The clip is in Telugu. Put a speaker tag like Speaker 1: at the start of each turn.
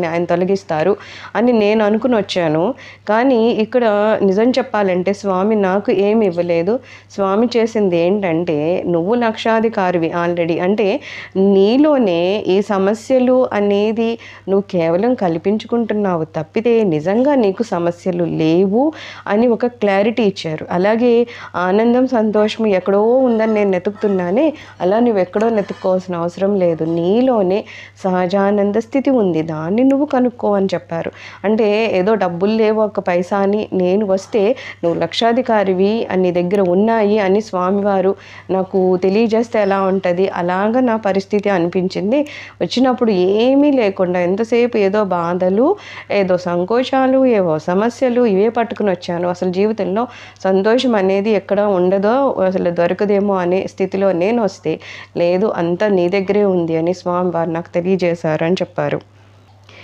Speaker 1: ఆయన తొలగిస్తారు అని నేను అనుకుని వచ్చాను. కానీ ఇక్కడ నిజం చెప్పాలంటే స్వామి నాకు ఏమి ఇవ్వలేదు. స్వామి చేసింది ఏంటంటే, నువ్వు లక్షాధికారివి ఆల్రెడీ. అంటే నీలోనే ఈ సమస్యలు అనేది నువ్వు కేవలం కల్పించుకుంటున్నావు తప్పితే నిజంగా నీకు సమస్యలు లేవు అని ఒక క్లారిటీ ఇచ్చారు. అలాగే ఆనందం, సంతోషం ఎక్కడో ఉందని నేను వెతుకుతున్నానే, అలా నువ్వు ఎక్కడో వెతుక్కోవాల్సిన అవసరం లేదు. నీలోనే సహజానంద స్థితి ఉంది. దాన్ని నువ్వు కనుక్కో అని చెప్పారు. అంటే ఏదో డబ్బులు లేవు ఒక పైసా అని నేను వస్తే నువ్వు లక్షాధికారివి అని నీ దగ్గర ఉన్నాయి అని స్వామివారు నాకు తెలియజేస్తే ఎలా ఉంటుంది, అలాగా నా పరిస్థితి అనిపించింది. వచ్చినప్పుడు ఏమీ లేకుండా ఎంతసేపు ఏదో బాధలు, ఏదో సంకోచాలు, ఏవో సమస్యలు ఇవే పట్టుకుని వచ్చాను. అసలు జీవితంలో సంతోషం అనేది ఎక్కడ ఉండదో, అసలు దొరకదేమో అనే స్థితిలో నేను వస్తే లేదు, అంతా నీ దగ్గరే ఉంది అని స్వామివారు నాకు తెలియజేశారు అని చెప్పారు.